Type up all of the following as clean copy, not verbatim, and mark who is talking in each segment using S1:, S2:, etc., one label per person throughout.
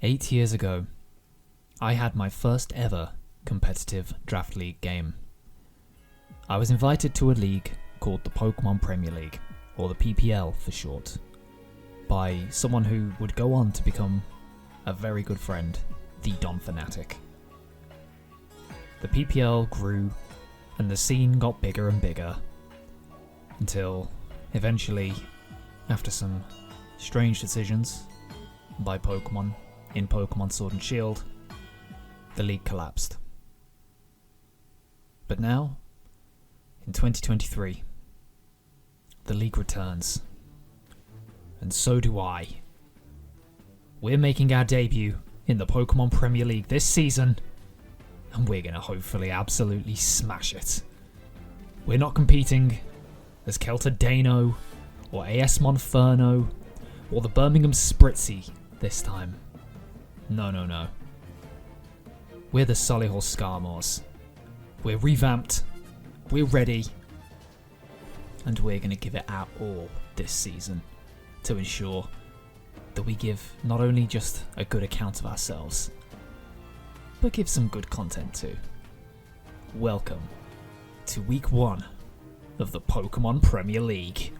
S1: 8 years ago, I had my first ever competitive Draft League game. I was invited to a league called the Pokemon Premier League, or the PPL for short, by someone who would go on to become a very good friend, the Don Fanatic. The PPL grew and the scene got bigger and bigger until eventually, after some strange decisions by Pokemon in Pokemon Sword and Shield, the league collapsed. But now, in 2023, the league returns. And so do I. We're making our debut in the Pokemon Premier League this season, and we're going to hopefully absolutely smash it. We're not competing as Keltadano, or AS Monferno, or the Birmingham Spritzy this time. No. We're the Solihull Skarmours. We're revamped, we're ready, and we're going to give it our all this season to ensure that we give not only just a good account of ourselves, but give some good content too. Welcome to week 1 of the Pokemon Premier League.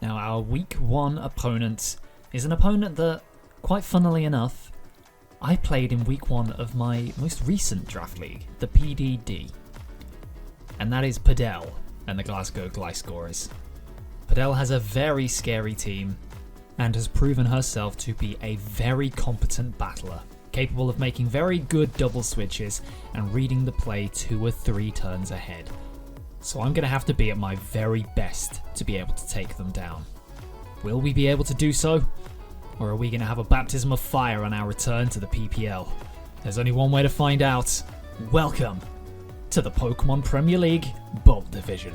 S1: Now, our week 1 opponent is an opponent that, quite funnily enough, I played in week 1 of my most recent draft league, the PDD. And that is Padel and the Glasgow Gliscorers. Padel has a very scary team and has proven herself to be a very competent battler, capable of making very good double switches and reading the play 2 or 3 turns ahead. So I'm going to have to be at my very best to be able to take them down. Will we be able to do so? Or are we going to have a baptism of fire on our return to the PPL? There's only one way to find out. Welcome to the Pokemon Premier League Bolt Division.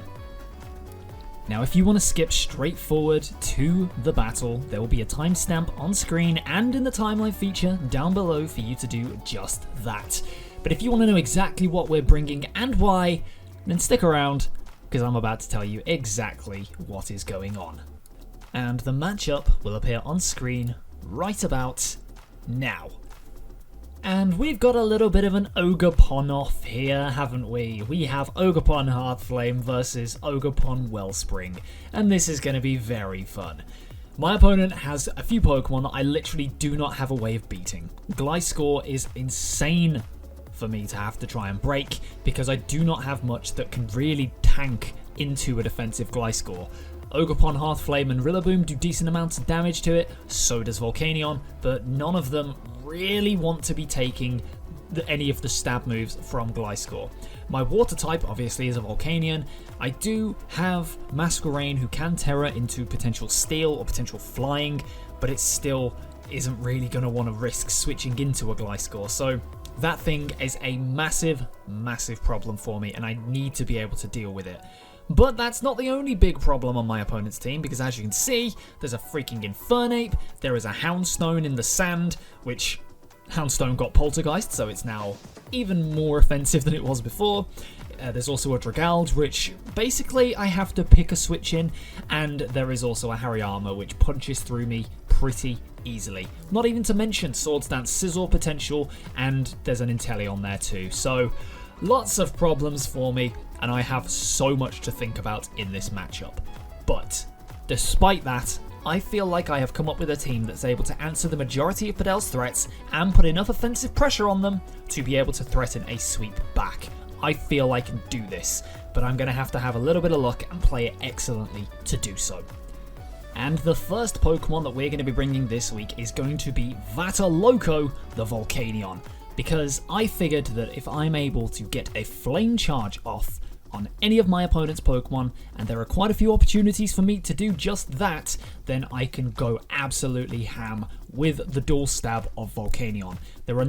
S1: Now, if you want to skip straight forward to the battle, there will be a timestamp on screen and in the timeline feature down below for you to do just that. But if you want to know exactly what we're bringing and why, then stick around, because I'm about to tell you exactly what is going on. And the matchup will appear on screen right about now. And we've got a little bit of an Ogerpon off here, haven't we? We have Ogerpon Heartflame versus Ogerpon Wellspring, and this is going to be very fun. My opponent has a few Pokemon that I literally do not have a way of beating. Gliscor is insane for me to have to try and break, because I do not have much that can really tank into a defensive Gliscor. Ogerpon, Heartflame and Rillaboom do decent amounts of damage to it, so does Volcanion, but none of them really want to be taking any of the stab moves from Gliscor. My water type obviously is a Volcanion. I do have Masquerain who can Terra into potential Steel or potential Flying, but it still isn't really going to want to risk switching into a Gliscor, so that thing is a massive problem for me, and I need to be able to deal with it. But that's not the only big problem on my opponent's team, because as you can see, there's a freaking Infernape, there is a Houndstone in the sand, which Houndstone got Poltergeist, so it's now even more offensive than it was before. There's also a Dragalge, which basically I have to pick a switch in, and there is also a Hariyama, which punches through me pretty easily. Not even to mention Swords Dance Scizor potential, and there's an Inteleon there too. So lots of problems for me, and I have so much to think about in this matchup. But despite that, I feel like I have come up with a team that's able to answer the majority of Padel's threats and put enough offensive pressure on them to be able to threaten a sweep back. I feel I can do this, but I'm going to have a little bit of luck and play it excellently to do so. And the first Pokemon that we're going to be bringing this week is going to be Vataloco, the Volcanion, because I figured that if I'm able to get a Flame Charge off on any of my opponent's Pokemon, and there are quite a few opportunities for me to do just that, then I can go absolutely ham with the dual stab of Volcanion. There are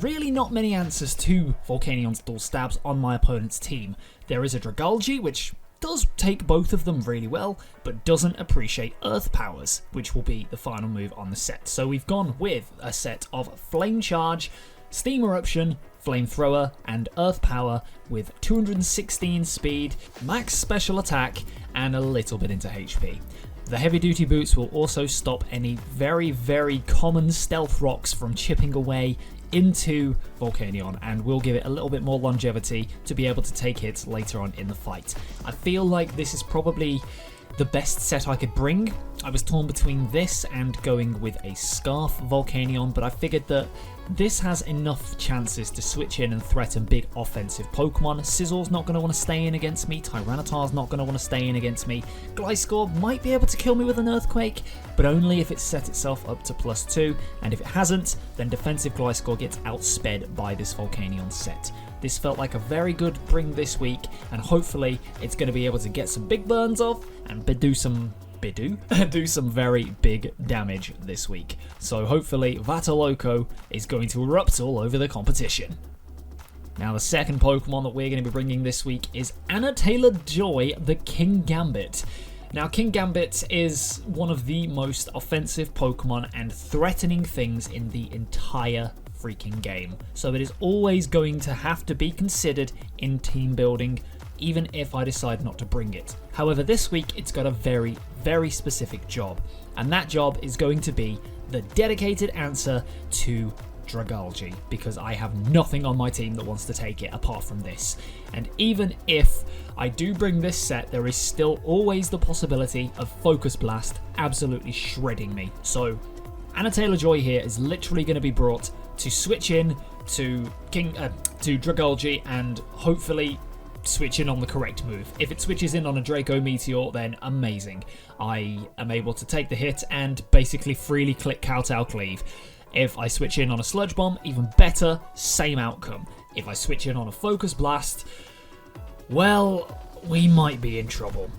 S1: really not many answers to Volcanion's dual stabs on my opponent's team. There is a Dragalge, which does take both of them really well, but doesn't appreciate Earth Powers, which will be the final move on the set. So we've gone with a set of Flame Charge, Steam Eruption, Flamethrower, and Earth Power with 216 speed, max special attack, and a little bit into HP. The heavy duty boots will also stop any very, very common stealth rocks from chipping away into Volcanion, and will give it a little bit more longevity to be able to take hits later on in the fight. I feel like this is probably the best set I could bring. I was torn between this and going with a Scarf Volcanion, but I figured that this has enough chances to switch in and threaten big offensive Pokemon. Sizzle's not going to want to stay in against me, Tyranitar's not going to want to stay in against me, Gliscor might be able to kill me with an Earthquake, but only if it's set itself up to +2, and if it hasn't, then defensive Gliscor gets outsped by this Volcanion set. This felt like a very good bring this week, and hopefully it's going to be able to get some big burns off and do some very big damage this week. So hopefully Vataloco is going to erupt all over the competition. Now the second Pokemon that we're going to be bringing this week is Anna Taylor-Joy, the King Gambit. Now King Gambit is one of the most offensive Pokemon and threatening things in the entire freaking game. So it is always going to have to be considered in team building, even if I decide not to bring it. However, this week it's got a very, very specific job, and that job is going to be the dedicated answer to Dragalge, because I have nothing on my team that wants to take it apart from this. And even if I do bring this set, there is still always the possibility of Focus Blast absolutely shredding me. So Anna Taylor-Joy here is literally going to be brought to switch in to Dragalge and hopefully switch in on the correct move. If it switches in on a Draco Meteor, then amazing. I am able to take the hit and basically freely click Kowtow Cleave. If I switch in on a Sludge Bomb, even better, same outcome. If I switch in on a Focus Blast, well, we might be in trouble.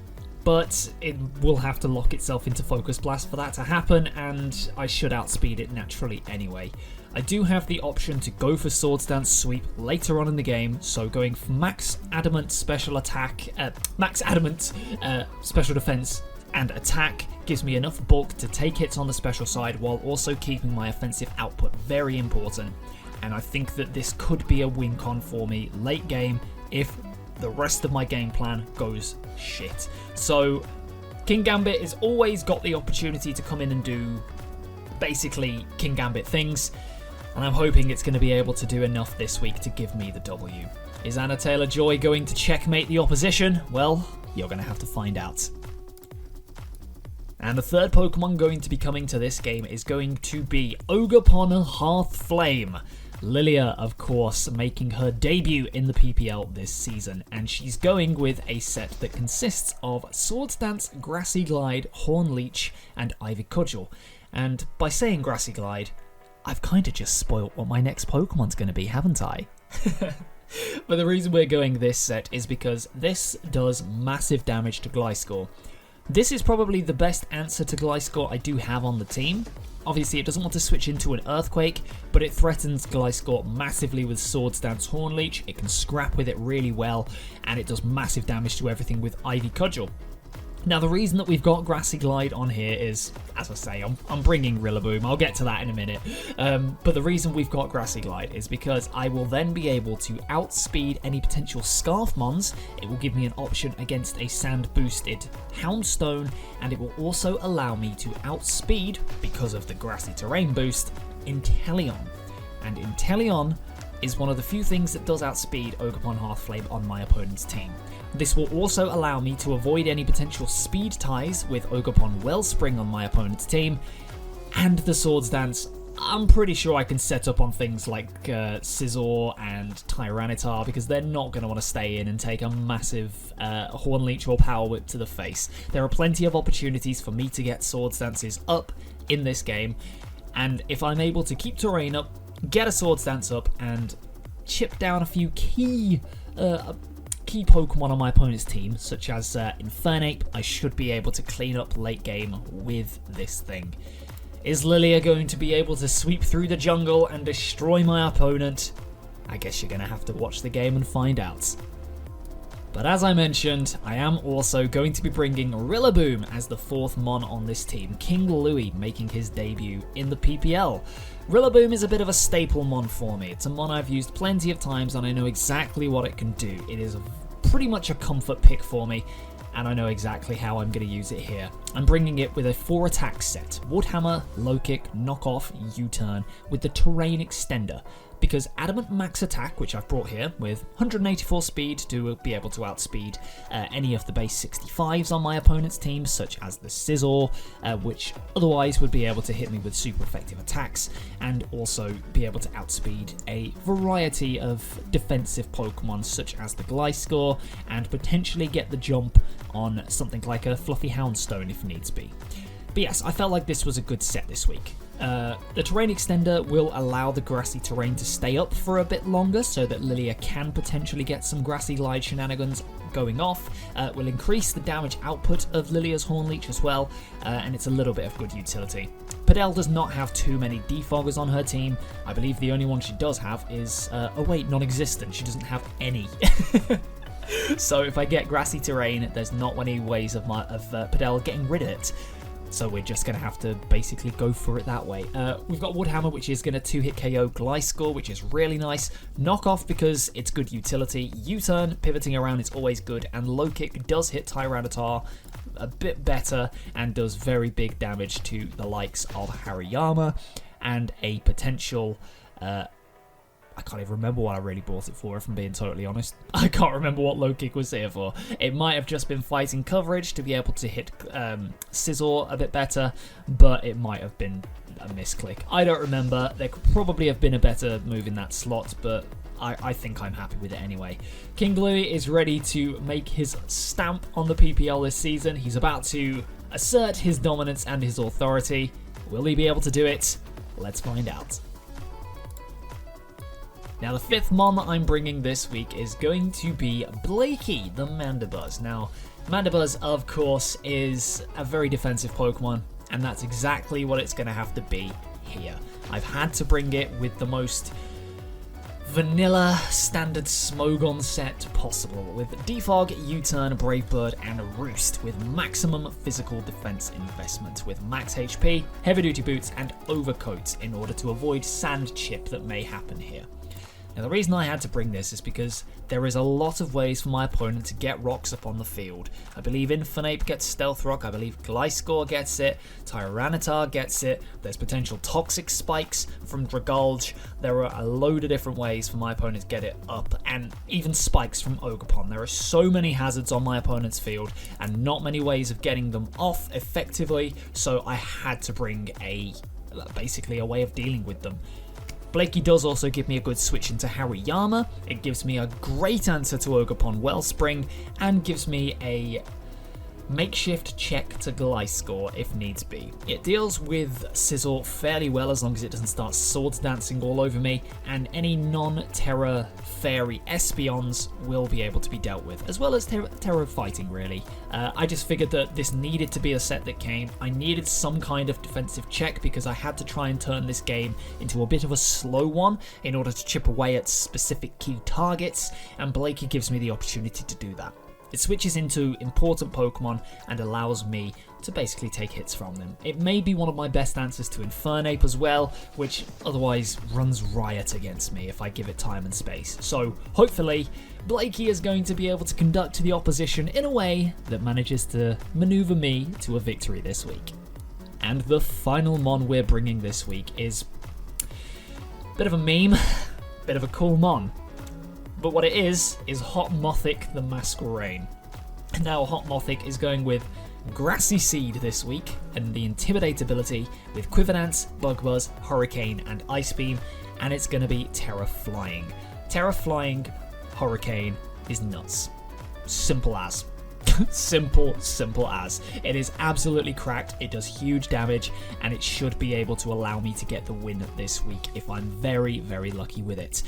S1: But it will have to lock itself into Focus Blast for that to happen, and I should outspeed it naturally anyway. I do have the option to go for Swords Dance Sweep later on in the game, so going for Max Adamant Special Attack, Max Adamant Special Defense and Attack gives me enough bulk to take hits on the special side while also keeping my offensive output very important. And I think that this could be a win con for me late game if the rest of my game plan goes shit. So King Gambit has always got the opportunity to come in and do basically King Gambit things, and I'm hoping it's going to be able to do enough this week to give me the W. Is Anna Taylor-Joy going to checkmate the opposition? Well, you're going to have to find out. And the third Pokemon going to be coming to this game is going to be Ogerpon Hearthflame. Lilia, of course, making her debut in the PPL this season, and she's going with a set that consists of Swords Dance, Grassy Glide, Hornleech, and Ivy Cudgel. And by saying Grassy Glide, I've kind of just spoilt what my next Pokemon's going to be, haven't I? But the reason we're going this set is because this does massive damage to Gliscor. This is probably the best answer to Gliscor I do have on the team. Obviously, it doesn't want to switch into an Earthquake, but it threatens Gliscor massively with Swords Dance Hornleech. It can scrap with it really well, and it does massive damage to everything with Ivy Cudgel. Now, the reason that we've got Grassy Glide on here is, as I say, I'm bringing Rillaboom. I'll get to that in a minute. But the reason we've got Grassy Glide is because I will then be able to outspeed any potential Scarf Mons. It will give me an option against a Sand-boosted Houndstone, and it will also allow me to outspeed, because of the Grassy Terrain boost, Inteleon. And Inteleon is one of the few things that does outspeed Ogerpon Hearthflame on my opponent's team. This will also allow me to avoid any potential speed ties with Ogerpon Wellspring on my opponent's team, and the Swords Dance I'm pretty sure I can set up on things like Scizor and Tyranitar, because they're not going to want to stay in and take a massive Hornleech or Power Whip to the face. There are plenty of opportunities for me to get Swords Dances up in this game, and if I'm able to keep Terrain up, get a Swords Dance up, and chip down a few key Pokemon on my opponent's team, such as Infernape, I should be able to clean up late game with this thing. Is Lilia going to be able to sweep through the jungle and destroy my opponent? I guess you're going to have to watch the game and find out. But as I mentioned, I am also going to be bringing Rillaboom as the fourth mon on this team, King Louis making his debut in the PPL. Rillaboom is a bit of a staple mon for me. It's a mon I've used plenty of times and I know exactly what it can do. It is pretty much a comfort pick for me, and I know exactly how I'm going to use it here. I'm bringing it with a 4 attack set: Wood Hammer, Low Kick, Knock Off, U-Turn, with the Terrain Extender. Because Adamant Max Attack, which I've brought here, with 184 speed to be able to outspeed any of the base 65s on my opponent's team, such as the Scizor, which otherwise would be able to hit me with super effective attacks, and also be able to outspeed a variety of defensive Pokemon, such as the Gliscor, and potentially get the jump on something like a Fluffy Houndstone if needs be. But yes, I felt like this was a good set this week. The Terrain Extender will allow the grassy terrain to stay up for a bit longer so that Lilia can potentially get some grassy glide shenanigans going off. Will increase the damage output of Lilia's Hornleech as well, and it's a little bit of good utility. Padel does not have too many defoggers on her team. I believe the only one she does have is, oh wait, non-existent. She doesn't have any. So if I get grassy terrain, there's not many ways of Padel getting rid of it. So we're just going to have to basically go for it that way. We've got Wood Hammer, which is going to 2-hit KO Gliscor, which is really nice. Knock Off because it's good utility. U-Turn, pivoting around is always good. And Low Kick does hit Tyranitar a bit better and does very big damage to the likes of Hariyama and a potential... I can't even remember what I really bought it for, if I'm being totally honest. I can't remember what Low Kick was here for. It might have just been fighting coverage to be able to hit Scizor a bit better, but it might have been a misclick. I don't remember. There could probably have been a better move in that slot, but I think I'm happy with it anyway. King Louis is ready to make his stamp on the PPL this season. He's about to assert his dominance and his authority. Will he be able to do it? Let's find out. Now, the fifth mon that I'm bringing this week is going to be Blakey, the Mandibuzz. Now, Mandibuzz, of course, is a very defensive Pokemon, and that's exactly what it's going to have to be here. I've had to bring it with the most vanilla standard Smogon set possible, with Defog, U-Turn, Brave Bird, and Roost, with maximum physical defense investment, with max HP, heavy duty boots, and overcoat in order to avoid sand chip that may happen here. Now, the reason I had to bring this is because there is a lot of ways for my opponent to get rocks up on the field. I believe Infernape gets Stealth Rock, I believe Gliscor gets it, Tyranitar gets it, there's potential Toxic Spikes from Dragulge. There are a load of different ways for my opponent to get it up, and even Spikes from Ogerpon. There are so many hazards on my opponent's field, and not many ways of getting them off effectively, so I had to bring basically a way of dealing with them. Blakey does also give me a good switch into Hariyama. It gives me a great answer to Ogerpon Wellspring, and gives me a makeshift check to Gliscor if needs be. It deals with Scizor fairly well as long as it doesn't start swords dancing all over me, and any non-Terra Fairy Espeons will be able to be dealt with, as well as Terra Fighting, really. I just figured that this needed to be a set that came. I needed some kind of defensive check because I had to try and turn this game into a bit of a slow one in order to chip away at specific key targets, and Blakey gives me the opportunity to do that. It switches into important Pokemon and allows me to basically take hits from them. It may be one of my best answers to Infernape as well, which otherwise runs riot against me if I give it time and space. So hopefully, Blakey is going to be able to conduct the opposition in a way that manages to maneuver me to a victory this week. And the final mon we're bringing this week is a bit of a meme, bit of a cool mon. But what it is Hot Mothic the Masquerain. Now, Hot Mothic is going with Grassy Seed this week, and the Intimidate ability with Quiver Dance, Bug Buzz, Hurricane, and Ice Beam, and it's going to be Terra Flying. Terra Flying Hurricane is nuts. Simple as. Simple as. It is absolutely cracked, it does huge damage, and it should be able to allow me to get the win this week if I'm very, very lucky with it.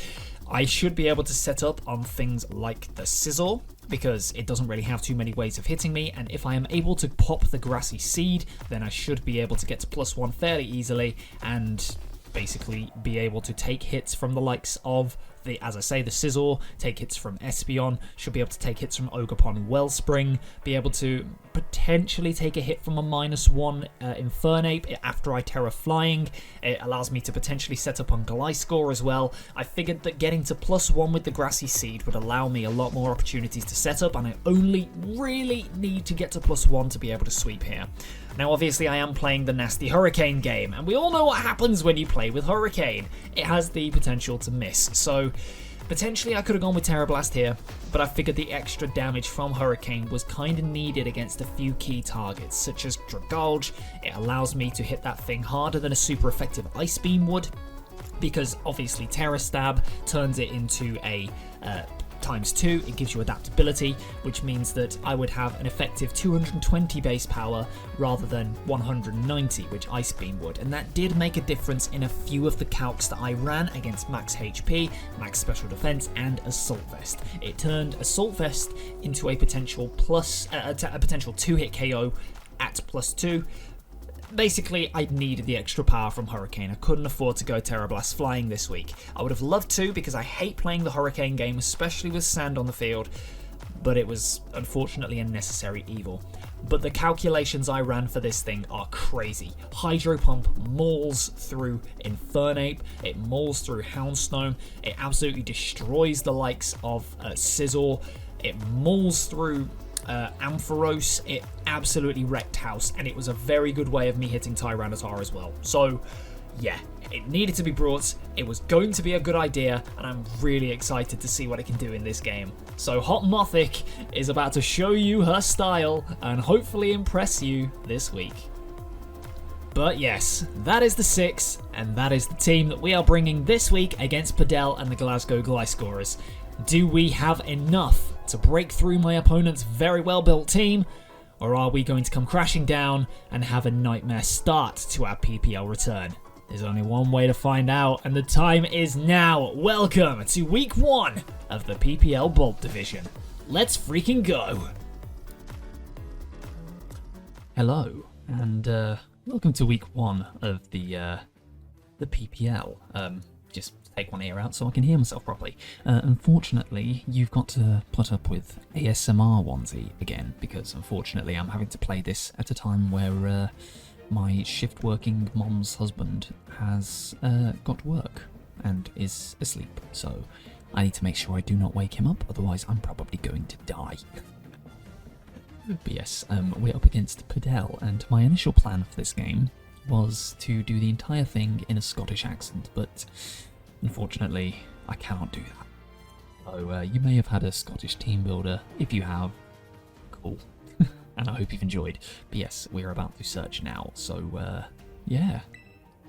S1: I should be able to set up on things like the Scizor, because it doesn't really have too many ways of hitting me, and if I am able to pop the Grassy Seed, then I should be able to get to +1 fairly easily, and basically be able to take hits from the likes of as I say, the Scissor, take hits from Espeon, should be able to take hits from Ogerpon Wellspring, be able to potentially take a hit from a -1 Infernape after I Terra Flying. It allows me to potentially set up on Gliscor as well. I figured that getting to +1 with the Grassy Seed would allow me a lot more opportunities to set up, and I only really need to get to +1 to be able to sweep here. Now, obviously, I am playing the nasty Hurricane game, and we all know what happens when you play with Hurricane. It has the potential to miss, so potentially I could have gone with Terra Blast here, but I figured the extra damage from Hurricane was kind of needed against a few key targets, such as Dragalge. It allows me to hit that thing harder than a super effective Ice Beam would, because obviously Terra Stab turns it into a ×2, it gives you adaptability, which means that I would have an effective 220 base power rather than 190, which Ice Beam would, and that did make a difference in a few of the calcs that I ran against max HP, max special defense, and Assault Vest. It turned Assault Vest into a potential potential 2-hit KO at +2. Basically, I needed the extra power from Hurricane. I couldn't afford to go Terra Blast Flying this week. I would have loved to, because I hate playing the Hurricane game, especially with sand on the field, but it was unfortunately a necessary evil. But the calculations I ran for this thing are crazy. Hydro Pump mauls through Infernape, it mauls through Houndstone, it absolutely destroys the likes of Scizor, it mauls through Ampharos. It absolutely wrecked house, and it was a very good way of me hitting Tyranitar as well. So yeah, it needed to be brought, it was going to be a good idea, and I'm really excited to see what it can do in this game. So Hot Mothic is about to show you her style and hopefully impress you this week. But yes, that is the 6, and that is the team that we are bringing this week against Padel and the Glasgow Gliscorers. Do we have enough to break through my opponent's very well built team, or are we going to come crashing down and have a nightmare start to our PPL return? There's only one way to find out, and the time is now. Welcome to week 1 of the PPL Bolt Division. Let's freaking go! Hello, and welcome to week 1 of the PPL. Just take one ear out so I can hear myself properly. Unfortunately, you've got to put up with ASMR onesie again, because unfortunately I'm having to play this at a time where my shift-working mom's husband has got work and is asleep, so I need to make sure I do not wake him up, otherwise I'm probably going to die. But yes, we're up against Padel, and my initial plan for this game was to do the entire thing in a Scottish accent, but unfortunately I cannot do that. So you may have had a Scottish team builder. If you have, cool. And I hope you've enjoyed. But yes, we're about to search now, so yeah,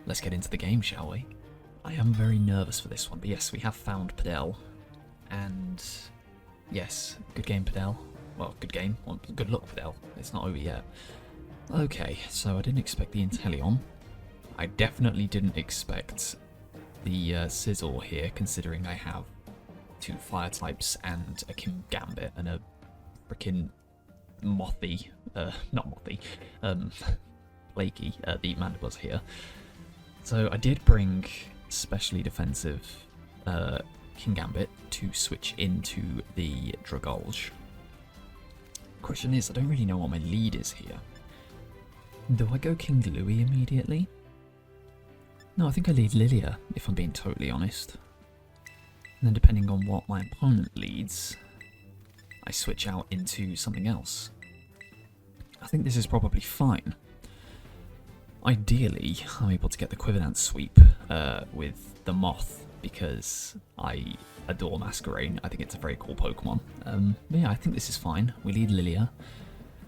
S1: let's get into the game, shall we? I am very nervous for this one, but yes, we have found Padel, and yes, good game, Padel. Well, good game. Well, good luck, Padel. It's not over yet. Okay, so I didn't expect the Inteleon. I definitely didn't expect the Scizor here, considering I have 2 fire types and a Kim Gambit and a frickin' Mothy, not Mothy, Flaky, the Mandibuzz here. So I did bring specially defensive King Gambit to switch into the Dragalge. Question is, I don't really know what my lead is here. Do I go King Louie immediately? No, I think I lead Lilia, if I'm being totally honest. And then depending on what my opponent leads, I switch out into something else. I think this is probably fine. Ideally, I'm able to get the Quiver sweep with the Moth, because I adore Masquerain. I think it's a very cool Pokemon. But yeah, I think this is fine. We lead Lilia,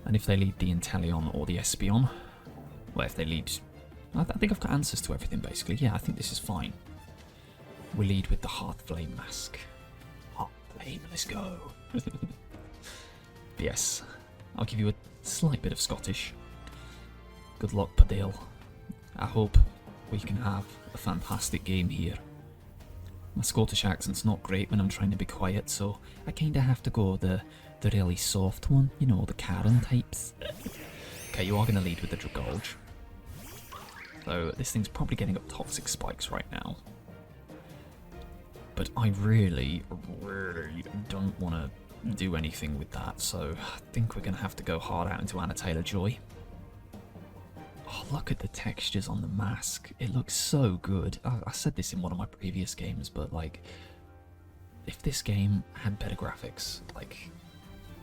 S1: and if they lead the Inteleon or the Espeon, well, if they lead... I think I've got answers to everything, basically. Yeah, I think this is fine. We lead with the Hearthflame Mask. Hearthflame, let's go! But yes, I'll give you a slight bit of Scottish. Good luck, Padel. I hope we can have a fantastic game here. My Scottish accent's not great when I'm trying to be quiet, so I kinda have to go the really soft one, you know, the Karen types. Okay, you are going to lead with the Dragalge. So this thing's probably getting up Toxic Spikes right now. But I really, really don't want to do anything with that, so I think we're going to have to go hard out into Anna Taylor-Joy. Oh, look at the textures on the mask. It looks so good. I said this in one of my previous games, but like, if this game had better graphics, like,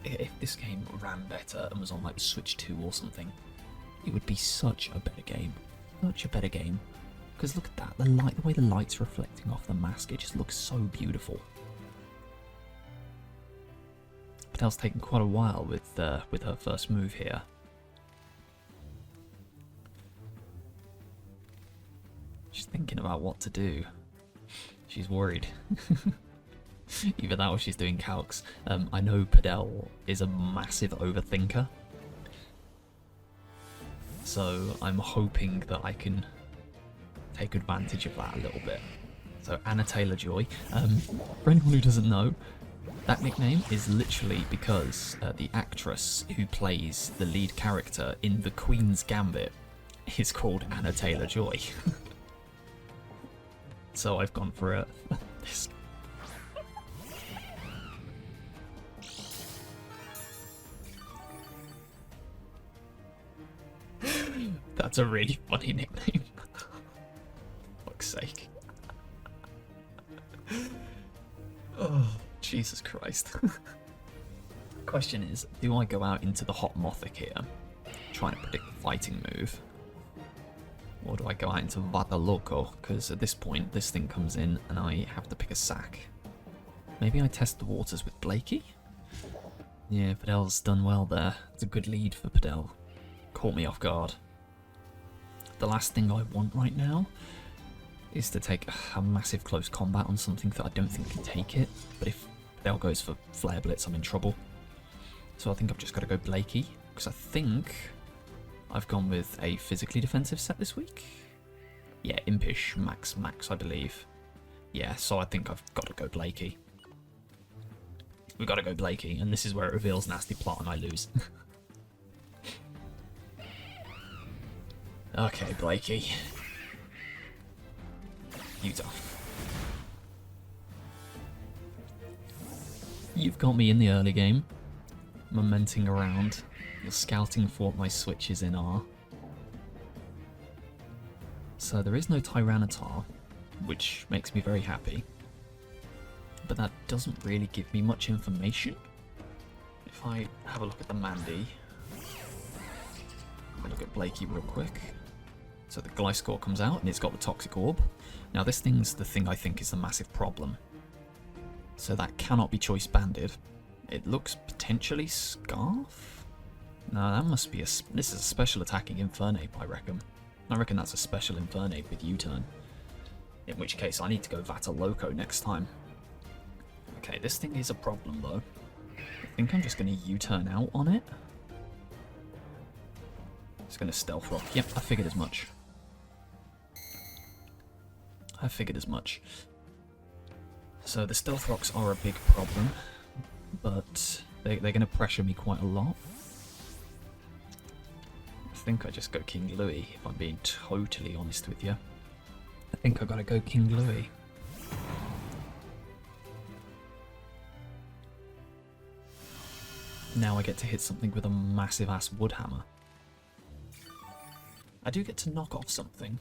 S1: if this game ran better and was on like Switch 2 or something, it would be such a better game. Such a better game. Because look at that, the way the light's reflecting off the mask, it just looks so beautiful. Patel's taken quite a while with her first move here. She's thinking about what to do. She's worried. Either that or she's doing calcs. I know Padel is a massive overthinker. So I'm hoping that I can take advantage of that a little bit. So Anna Taylor-Joy. For anyone who doesn't know, that nickname is literally because the actress who plays the lead character in The Queen's Gambit is called Anna Taylor-Joy. So I've gone for this. That's a really funny nickname. Fuck's sake. Oh, Jesus Christ. Question is, do I go out into the Hot Mothic here, trying to predict the fighting move? Or do I go out into Vata Loco? Because at this point, this thing comes in and I have to pick a sack. Maybe I test the waters with Blakey? Yeah, Padel's done well there. It's a good lead for Padel. Caught me off guard. The last thing I want right now is to take a massive close combat on something that I don't think can take it. But if Padel goes for Flare Blitz, I'm in trouble. So I think I've just got to go Blakey, because I think I've gone with a physically defensive set this week. Yeah, Impish, max, I believe. Yeah, so I think I've got to go Blakey. We've got to go Blakey, and this is where it reveals nasty plot and I lose. Okay, Blakey. Utah. You've got me in the early game, momenting around. You're scouting for what my switches in are. So there is no Tyranitar, which makes me very happy. But that doesn't really give me much information. If I have a look at the Mandy, I'm going to look at Blakey real quick. So the Gliscor comes out and it's got the Toxic Orb. Now this thing's the thing I think is the massive problem. So that cannot be choice banded. It looks potentially Scarf? No, that must be this is a special attacking Infernape, I reckon. I reckon that's a special Infernape with U-turn. In which case I need to go Vata Loco next time. Okay, this thing is a problem though. I think I'm just going to U-turn out on it. It's going to Stealth Rock. Yep, I figured as much. So the Stealth Rocks are a big problem, but they're going to pressure me quite a lot. I think I just go King Louis, if I'm being totally honest with you. I think I gotta go King Louis. Now I get to hit something with a massive ass Woodhammer. I do get to knock off something,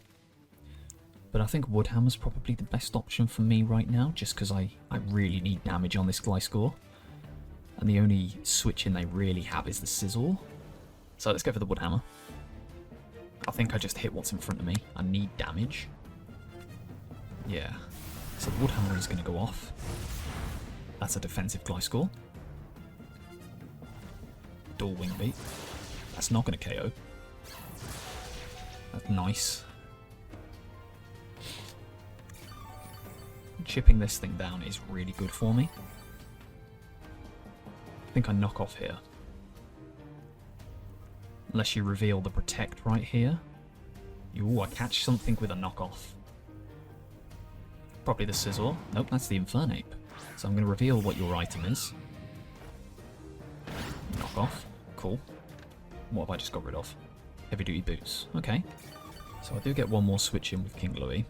S1: but I think Woodhammer's probably the best option for me right now, just because I really need damage on this Gliscor. And the only switch in they really have is the Sizzle. So let's go for the Woodhammer. I think I just hit what's in front of me. I need damage. Yeah. So the Woodhammer is going to go off. That's a defensive Gliscor. Dual Wing Beat. That's not going to KO. That's nice. Chipping this thing down is really good for me. I think I knock off here. Unless you reveal the Protect right here. Ooh, I catch something with a knockoff. Probably the Scizor. Nope, that's the Infernape. So I'm going to reveal what your item is. Knockoff. Cool. What have I just got rid of? Heavy Duty Boots. Okay. So I do get one more switch in with King Louis.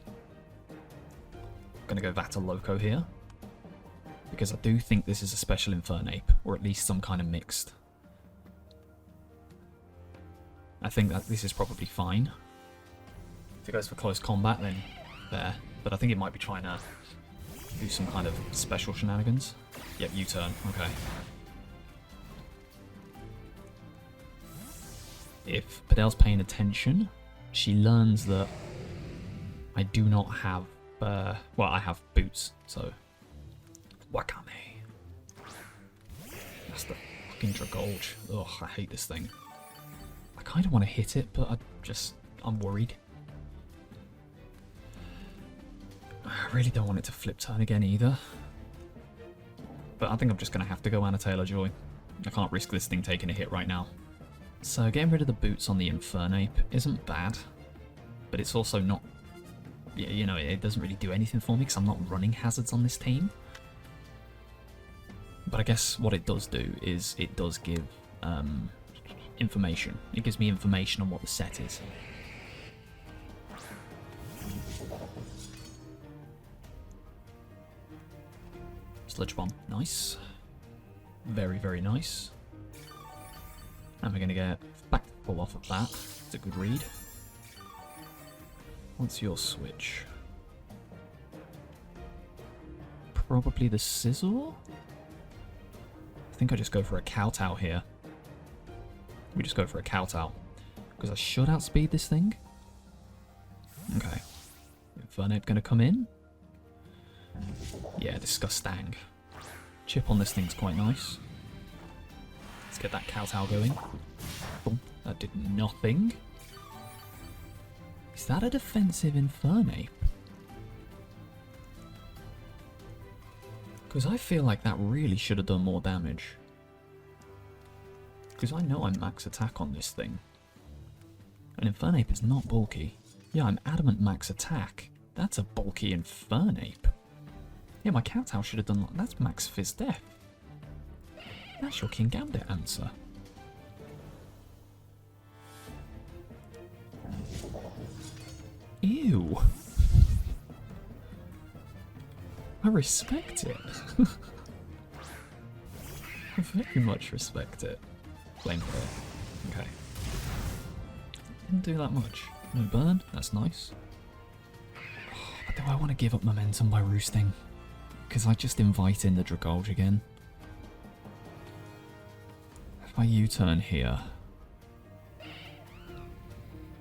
S1: I'm going going to go Vata Loco here. Because I do think this is a special Infernape, or at least some kind of mixed. I think that this is probably fine. If it goes for close combat, then there. But I think it might be trying to do some kind of special shenanigans. Yep, U-turn. Okay. If Padel's paying attention, she learns that I do not have... well, I have boots, so... Wakame. That's the fucking Dragolge. Ugh, I hate this thing. I kind of want to hit it, but I'm worried. I really don't want it to flip turn again either. But I think I'm just going to have to go Anna Joy. I can't risk this thing taking a hit right now. So getting rid of the boots on the Infernape isn't bad. But it's also not... You know, it doesn't really do anything for me because I'm not running hazards on this team. But I guess what it does do is it does give information. It gives me information on what the set is. Sludge Bomb, nice. Very, very nice. And we're going to get back pull off of that. It's a good read. What's your switch? Probably the Sizzle? I think I just go for a Kowtow here. We just go for a Kowtow. Because I should outspeed this thing. Okay. Infernape going to come in? Yeah, Disgusting. Chip on this thing's quite nice. Let's get that Kowtow going. Boom. That did nothing. Is that a defensive Infernape? Because I feel like that really should have done more damage. Because I know I'm max attack on this thing. An Infernape is not bulky. Yeah, I'm adamant max attack. That's a bulky Infernape. Yeah, my Kowtow should have done... That's max Fizz Death. That's your King Gambit answer. Ew. I respect it. I very much respect it. Flamethrower. Okay. Didn't do that much. No burn, that's nice. Oh, but do I want to give up momentum by roosting? Because I just invite in the Dragolge again. If I U-turn here,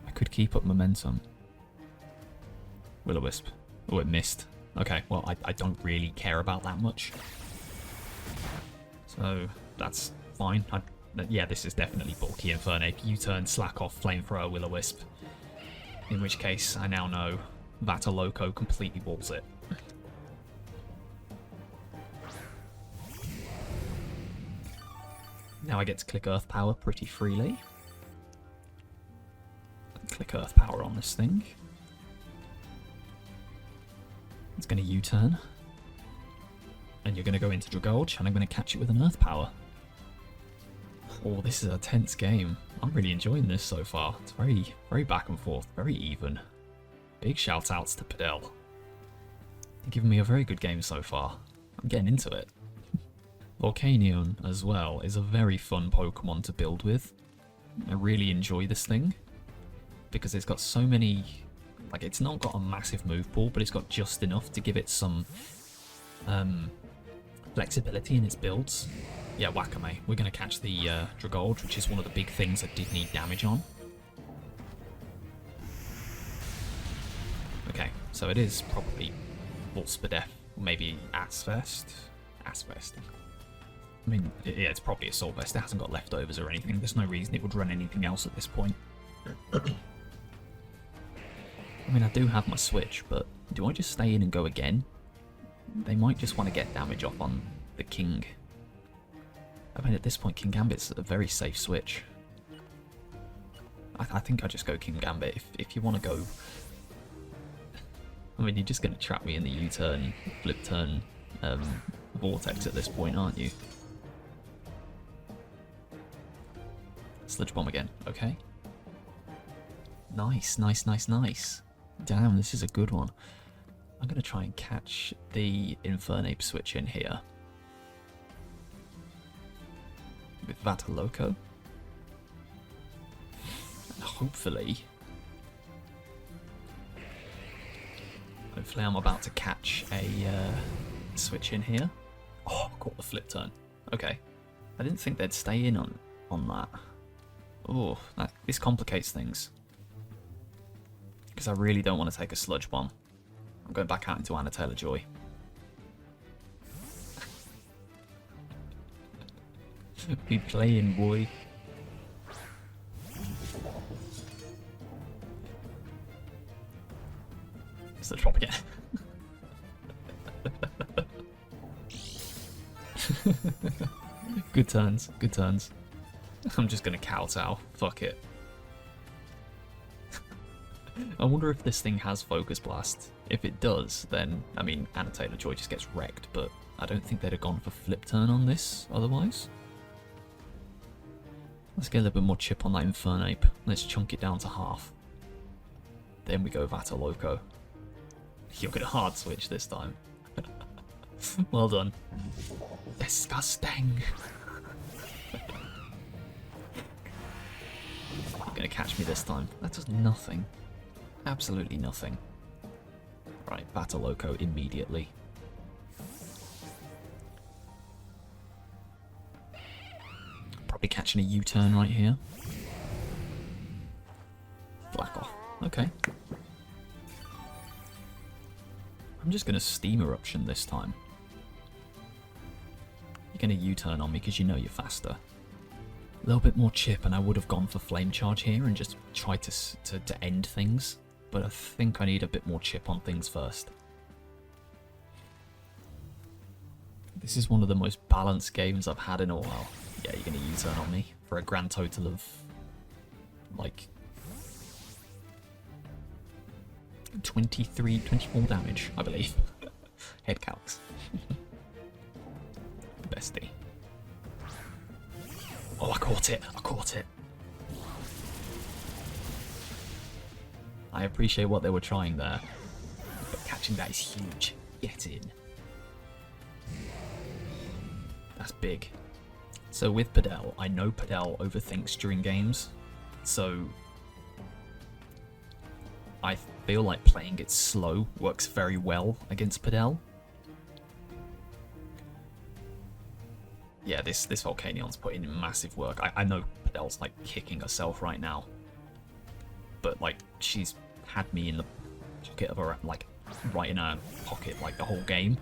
S1: I could keep up momentum. Will-O-Wisp. Oh, it missed. Okay, well, I don't really care about that much. So, that's fine. Yeah, this is definitely bulky Infernape. U-turn, slack off, Flamethrower, Will-O-Wisp. In which case, I now know Vata Loco completely walls it. Now I get to click Earth Power pretty freely. Click Earth Power on this thing. It's going to U-turn. And you're going to go into Dragolge, and I'm going to catch it with an Earth Power. Oh, this is a tense game. I'm really enjoying this so far. It's very, very back and forth, very even. Big shout outs to Padel. You're giving me a very good game so far. I'm getting into it. Volcanion, as well, is a very fun Pokemon to build with. I really enjoy this thing. Because it's got so many... Like, it's not got a massive move pool, but it's got just enough to give it some flexibility in its builds. Yeah, Wakame. We're going to catch the Dragolge, which is one of the big things I did need damage on. Okay, so it is probably Volspadef, or maybe Asvest. Asvest. I mean, yeah, it's probably Assault Vest. It hasn't got leftovers or anything. There's no reason it would run anything else at this point. I mean, I do have my switch, but do I just stay in and go again? They might just want to get damage off on the King. I mean, at this point, King Gambit's a very safe switch. I think I just go King Gambit. If you want to go... I mean, you're just going to trap me in the U-turn, flip turn, Vortex at this point, aren't you? Sludge Bomb again, okay. Nice, nice, nice, nice. Damn, this is a good one. I'm going to try and catch the Infernape switch in here. With Vata Loco. And hopefully I'm about to catch a switch in here. Oh, I caught the flip turn. Okay. I didn't think they'd stay in on that. Oh, this complicates things. Because I really don't want to take a sludge bomb. I'm going back out into Anatela Joy. Be playing, boy. It's the drop again. Good turns, good turns. I'm just gonna kowtow. Fuck it. I wonder if this thing has Focus Blast. If it does, then, I mean, Annotator Joy just gets wrecked, but I don't think they'd have gone for Flip Turn on this otherwise. Let's get a little bit more chip on that Infernape. Let's chunk it down to half. Then we go Vata Loco. You're gonna hard switch this time. Well done. Disgusting. You're gonna catch me this time. That does nothing. Absolutely nothing. Right, Vata Loco immediately. Probably catching a U-turn right here. Black off. Okay. I'm just gonna Steam Eruption this time. You're gonna U-turn on me because you know you're faster. A little bit more chip and I would have gone for Flame Charge here and just tried to end things. But I think I need a bit more chip on things first. This is one of the most balanced games I've had in a while. Yeah, you're gonna U-turn on me for a grand total of like 24 damage, I believe. Head calcs. Bestie. Oh, I caught it. I caught it. I appreciate what they were trying there, but catching that is huge. Get in. That's big. So with Padel, I know Padel overthinks during games, so I feel like playing it slow works very well against Padel. Yeah, this Volcanion's put in massive work. I know Padel's like kicking herself right now, but like she's had me in the pocket of her, like right in her pocket like the whole game.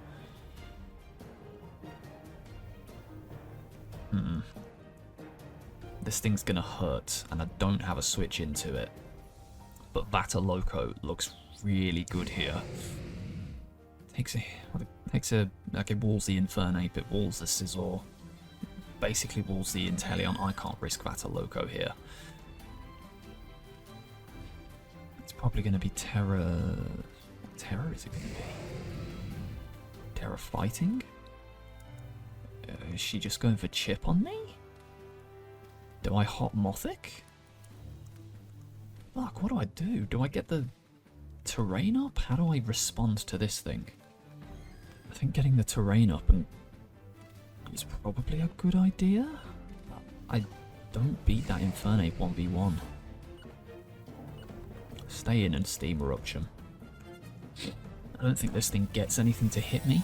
S1: This thing's gonna hurt, and I don't have a switch into it. But Vata Loco looks really good here. Takes a like it walls the Infernape, it walls the Scizor, basically walls the Inteleon. I can't risk Vata Loco here. It's probably gonna be Terra. What Terra is it gonna be? Terra Fighting? Is she just going for chip on me? Do I hot Mothic? Fuck, what do I do? Do I get the terrain up? How do I respond to this thing? I think getting the terrain up is probably a good idea. I don't beat that Infernape 1v1. Stay in and Steam Eruption. I don't think this thing gets anything to hit me.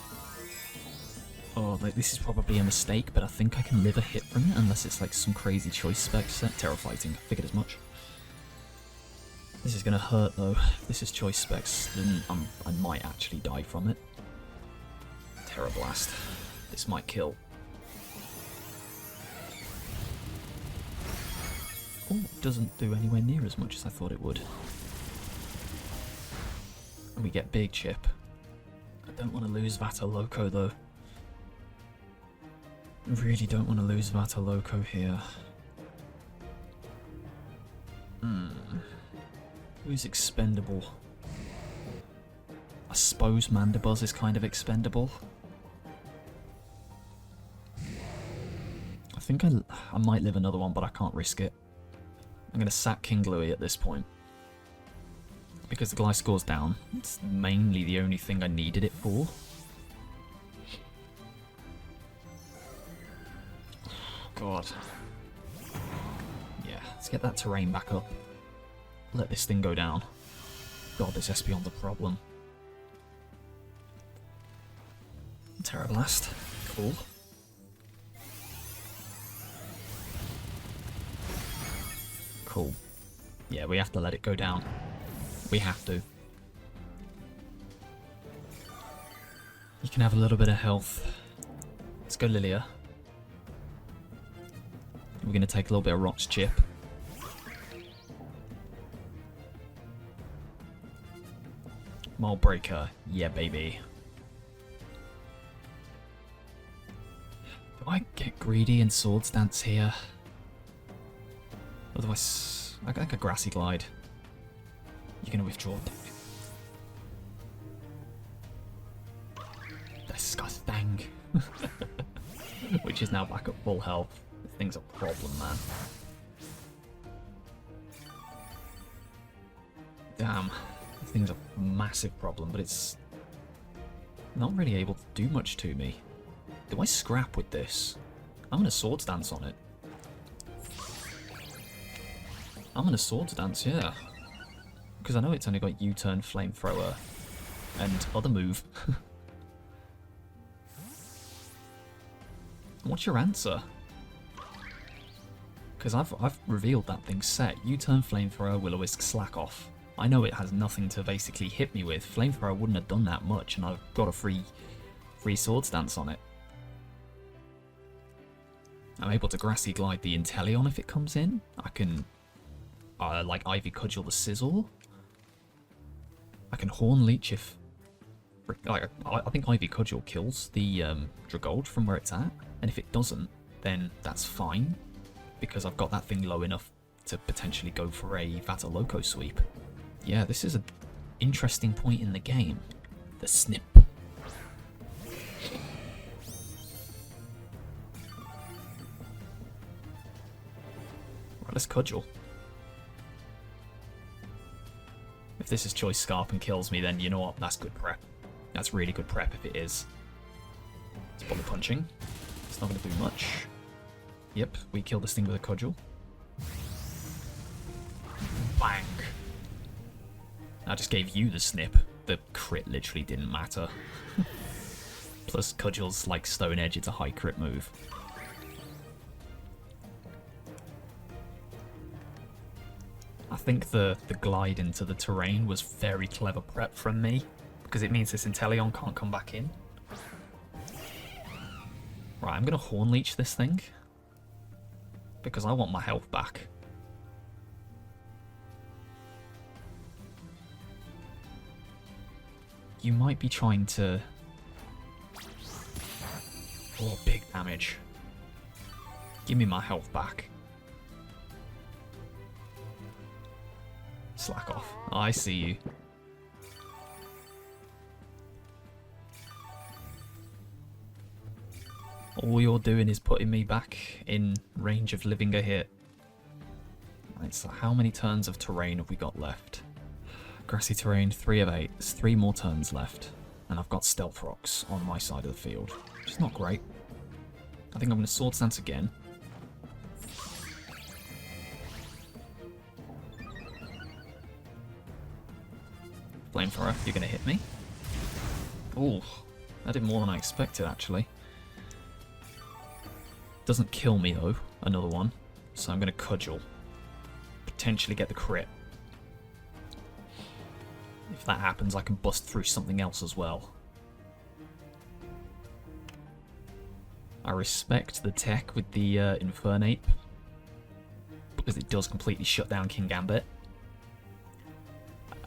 S1: Oh, like, this is probably a mistake, but I think I can live a hit from it unless it's like some crazy choice spec set. Terra Fighting, figured as much. This is gonna hurt though. If this is choice specs, then I might actually die from it. Terra Blast. This might kill. Oh, it doesn't do anywhere near as much as I thought it would. And we get big chip. I don't want to lose Vata Loco though. I really don't want to lose Vata Loco here. Who's expendable? I suppose Mandibuzz is kind of expendable. I think I might live another one, but I can't risk it. I'm going to sack King Louie at this point. because the Gliscor's down. It's mainly the only thing I needed it for. God. Yeah, let's get that terrain back up. Let this thing go down. God, this Espeon's a problem. Terra Blast. Cool. Cool. Yeah, we have to let it go down. We have to. You can have a little bit of health. Let's go Lilia. We're going to take a little bit of Rock's Chip. Mold Breaker. Yeah, baby. Do I get greedy and Swords Dance here? Otherwise, I like a Grassy Glide. You're going to withdraw. Disgusting. Which is now back at full health. This thing's a problem, man. Damn. This thing's a massive problem, but it's not really able to do much to me. Do I scrap with this? I'm going to Swords Dance on it. I'm going to Swords Dance, yeah. Because I know it's only got U-turn, Flamethrower, and other move. What's your answer? Because I've revealed that thing's set. U-turn, Flamethrower, Will-O-Wisp, Slack Off. I know it has nothing to basically hit me with. Flamethrower wouldn't have done that much, and I've got a free Swords Dance on it. I'm able to Grassy Glide the Inteleon if it comes in. I can, like, Ivy Cudgel the Sizzle. I can Horn Leech if... Like, I think Ivy Cudgel kills the Dragold from where it's at. And if it doesn't, then that's fine. Because I've got that thing low enough to potentially go for a Vata Loco sweep. Yeah, this is an interesting point in the game. The snip. Right, let's Cudgel. If this is Choice Scarp and kills me, then you know what? That's good prep. That's really good prep if it is. It's Bullet Punching. It's not going to do much. Yep, we kill this thing with a Cudgel. Bang! I just gave you the snip. The crit literally didn't matter. Plus, Cudgel's like Stone Edge, it's a high crit move. I think the glide into the terrain was very clever prep from me, because it means this Inteleon can't come back in. Right, I'm going to Horn Leech this thing, because I want my health back. You might be trying to... Oh, big damage. Give me my health back. Slack off. I see you. All you're doing is putting me back in range of living a hit. Right, so how many turns of terrain have we got left? Grassy terrain, 3 of 8. There's 3 more turns left. And I've got Stealth Rocks on my side of the field, which is not great. I think I'm going to Swords Dance again. Flamethrower, you're going to hit me. Ooh, that did more than I expected, actually. Doesn't kill me, though, another one. So I'm going to Cudgel. Potentially get the crit. If that happens, I can bust through something else as well. I respect the tech with the Infernape, because it does completely shut down King Gambit.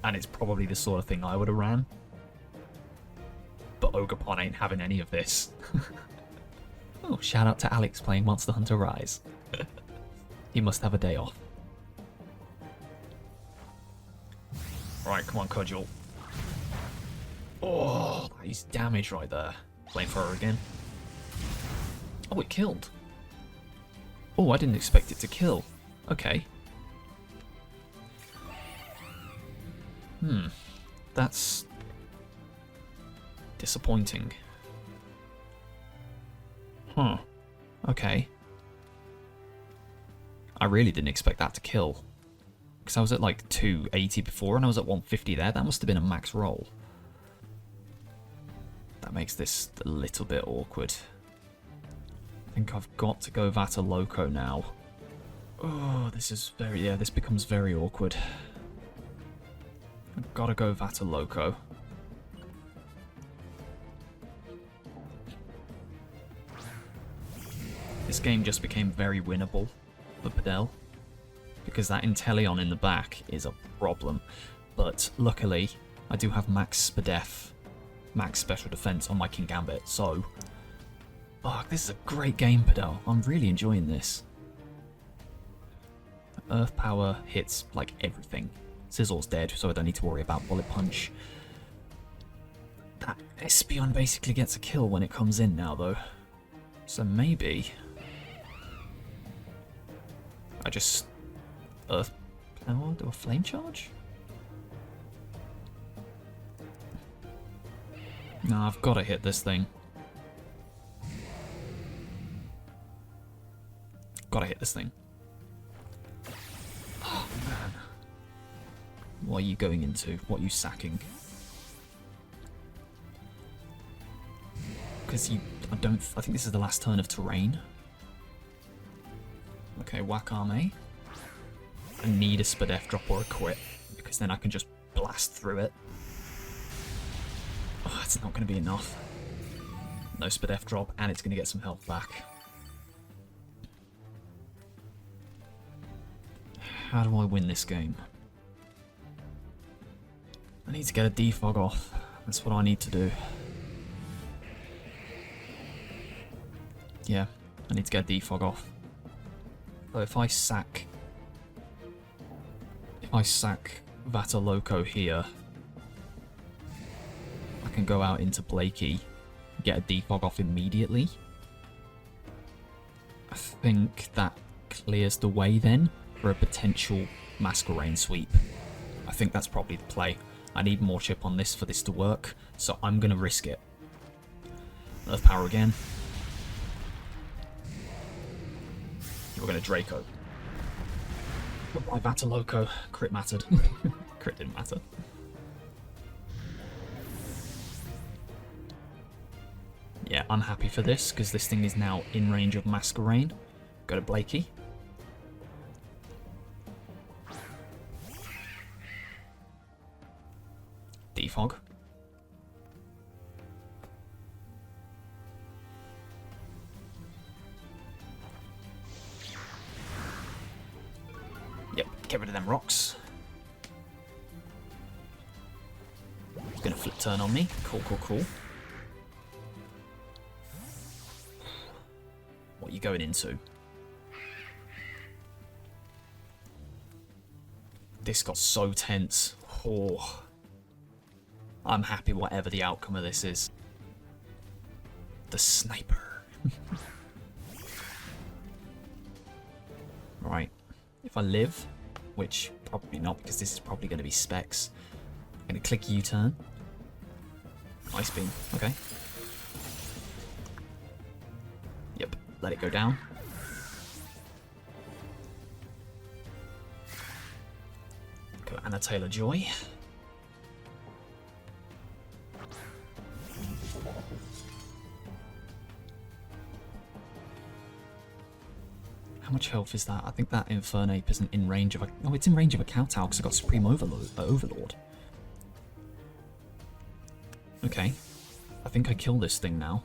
S1: And it's probably the sort of thing I would have ran. But Ogerpon ain't having any of this. Oh, shout out to Alex playing Monster Hunter Rise. He must have a day off. Right, come on, Cudgel. Oh, he's damage right there. Flamethrower again. Oh, it killed. Oh, I didn't expect it to kill. Okay. That's disappointing. Huh. Okay. I really didn't expect that to kill. Because I was at like 280 before and I was at 150 there. That must have been a max roll. That makes this a little bit awkward. I think I've got to go Vata Loco now. Oh, this is very... yeah, this becomes very awkward. I've got to go Vata Loco. This game just became very winnable for Padel, because that Inteleon in the back is a problem. But luckily, I do have max Spadef, max special defense on my King Gambit, so... fuck, this is a great game, Padel. I'm really enjoying this. Earth Power hits, like, everything. Sizzle's dead, so I don't need to worry about Bullet Punch. That Espeon basically gets a kill when it comes in now, though. So maybe... I just... Earth Power? Do a Flame Charge? No, I've got to hit this thing. Gotta hit this thing. Oh, man. What are you going into? What are you sacking? Because you... I think this is the last turn of Terrain. Okay, Wakame. I need a Spadef drop or a crit, because then I can just blast through it. Oh, it's not going to be enough. No Spadef drop, and it's going to get some health back. How do I win this game? I need to get a defog off. That's what I need to do. Yeah, I need to get a defog off. So if I sack Vata Loco here, I can go out into Blakey, get a defog off immediately. I think that clears the way then for a potential Masquerain sweep. I think that's probably the play. I need more chip on this for this to work, so I'm going to risk it. Earth Power again. We're going to Draco. Goodbye, Vata Loco. Crit mattered. Crit didn't matter. Yeah, I'm happy for this, because this thing is now in range of Masquerain. Go to Blakey. Defog. Yep, get rid of them rocks. It's gonna flip turn on me. Cool, cool, cool. What are you going into? This got so tense. Oh. I'm happy whatever the outcome of this is. The sniper. Right. If I live, which probably not because this is probably going to be specs, I'm going to click U-turn. Ice beam. Okay. Yep. Let it go down. Go Anna Taylor-Joy. How much health is that? I think that Infernape isn't in range of a... Oh, it's in range of a Kowtow because I got Supreme Overlord. Okay. I think I kill this thing now.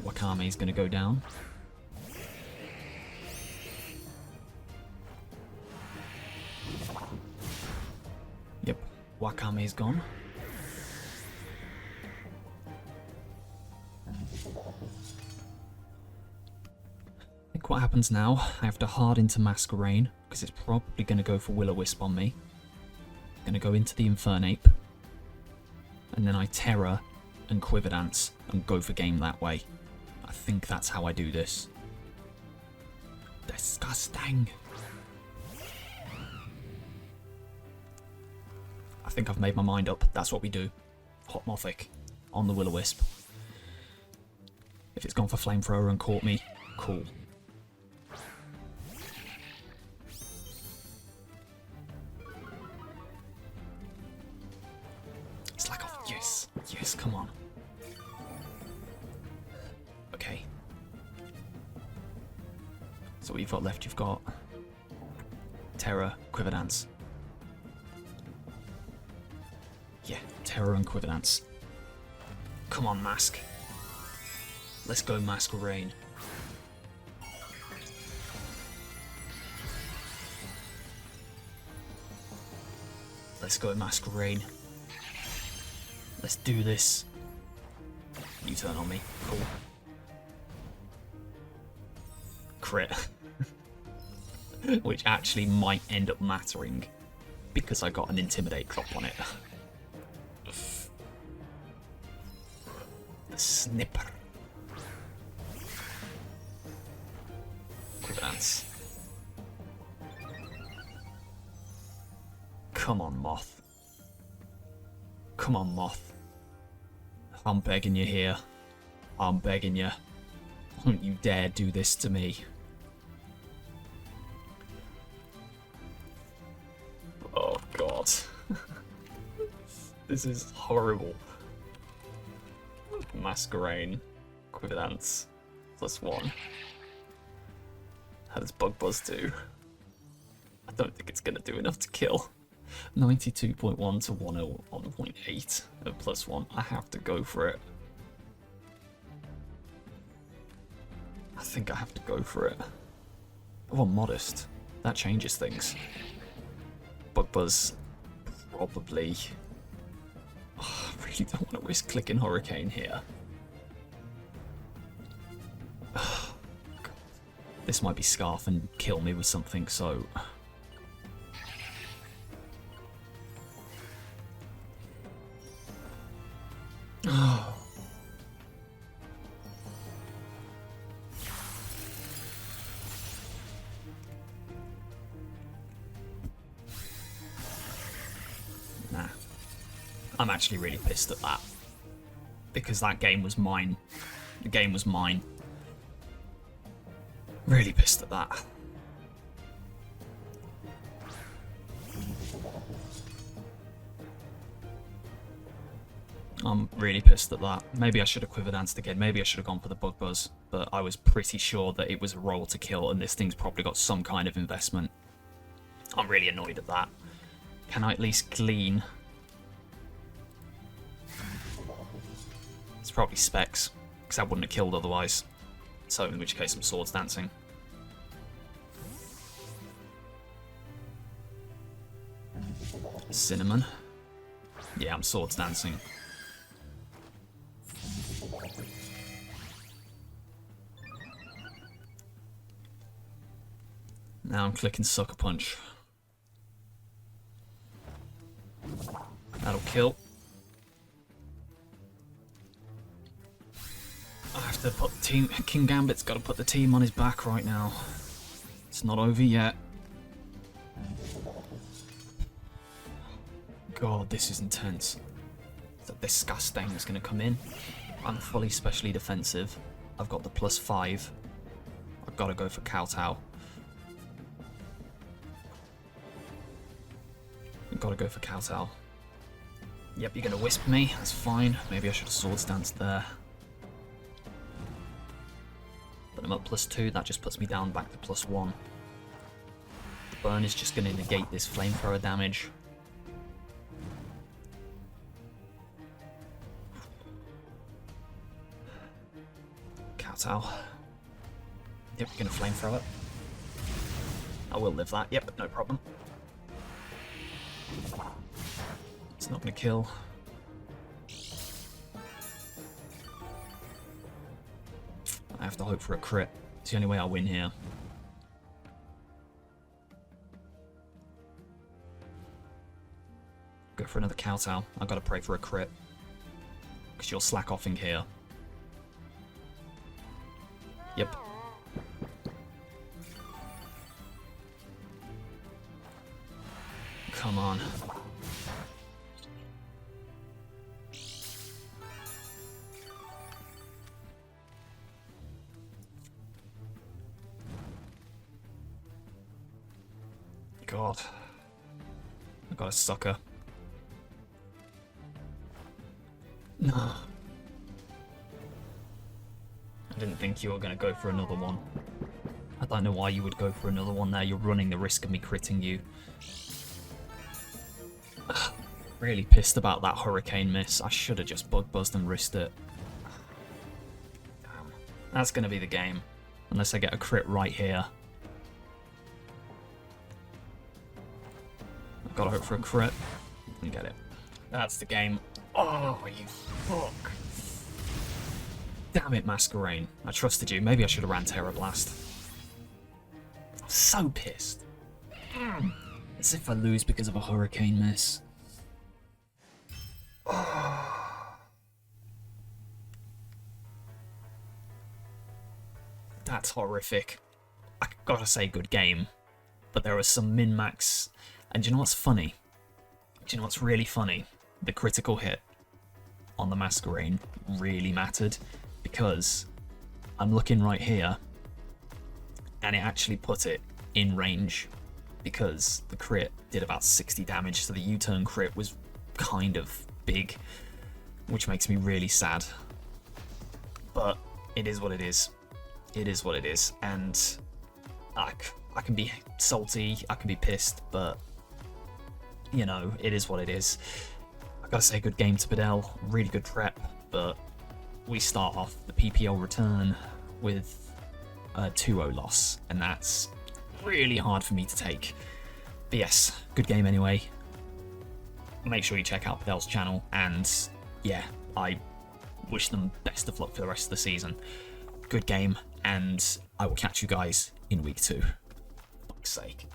S1: Wakame's going to go down. Yep. Wakame's gone. What happens now, I have to hard into Masquerain, because it's probably going to go for Will-O-Wisp on me. Going to go into the Infernape. And then I Terra and Quiver Dance and go for game that way. I think that's how I do this. Disgusting.
S2: think I've made my mind up. That's what we do. Hot Mothic on the Will-O-Wisp. If it's gone for Flamethrower and caught me, cool. Slack off. Yes. Yes, come on. Okay. So what you've got left, you've got Terror, Quiver Dance. Yeah, Terror and Quiver Dance. Come on, Mask. Let's go, Masquerain. Let's go, Masquerain. Let's do this. You turn on me. Cool. Crit. Which actually might end up mattering because I got an Intimidate drop on it. The Snipper. Quick dance. Come on, Moth. Come on, Moth. I'm begging you here. I'm begging you. Don't you dare do this to me. Oh, God. This is horrible. Masquerain. Quiver Dance. +1. How does Bug Buzz do? I don't think it's going to do enough to kill. 92.1 to 101.8 at +1. I have to go for it. I think I have to go for it. Oh, I'm modest. That changes things. Bug Buzz, probably. Oh, I really don't want to risk clicking Hurricane here. Oh, God. This might be Scarf and kill me with something, so. Oh. Nah. I'm actually really pissed at that. Because that game was mine. The game was mine. Really pissed at that. I'm really pissed at that. Maybe I should have Quiver Danced again. Maybe I should have gone for the Bug Buzz. But I was pretty sure that it was a roll to kill and this thing's probably got some kind of investment. I'm really annoyed at that. Can I at least glean? It's probably Specs, because I wouldn't have killed otherwise. So in which case I'm Swords Dancing. Cinnamon. Yeah, I'm Swords Dancing. Now I'm clicking Sucker Punch. That'll kill. I have to put the team. King Gambit's got to put the team on his back right now. It's not over yet. God, this is intense. That this Scastang is going to come in. I'm fully specially defensive. I've got the +5. I've got to go for Kowtow. I've got to go for Kowtow. Yep, you're going to Wisp me. That's fine. Maybe I should have Swords Danced there. But I'm up +2. That just puts me down back to +1. The burn is just going to negate this Flamethrower damage. Kowtow. Yep, you're going to Flamethrower it. I will live that. Yep, no problem. It's not going to kill. I have to hope for a crit. It's the only way I'll win here. Go for another Kowtow. I've got to pray for a crit. Because you're slack-offing here. Yep. Come on. God. I got a sucker. No. I didn't think you were going to go for another one. I don't know why you would go for another one there. You're running the risk of me critting you. Really pissed about that hurricane miss. I should have just bug buzzed and risked it. Damn. That's going to be the game. Unless I get a crit right here. I've got to hope for a crit and get it. That's the game. Oh, you fuck. Damn it, Masquerain. I trusted you. Maybe I should have ran Terror Blast. I'm so pissed. As if I lose because of a hurricane miss. That's horrific. I gotta say, good game. But there was some min-max. And do you know what's funny? Do you know what's really funny? The critical hit on the Masquerain really mattered. Because I'm looking right here. And it actually put it in range. Because the crit did about 60 damage. So the U-turn crit was kind of big. Which makes me really sad. But it is what it is. It is what it is, and I can be salty, I can be pissed, but, you know, it is what it is. I gotta say, good game to Bedell, really good prep, but we start off the PPL return with a 2-0 loss, and that's really hard for me to take. But yes, good game anyway. Make sure you check out Bedell's channel, and yeah, I wish them best of luck for the rest of the season. Good game, and I will catch you guys in week 2. For fuck's sake.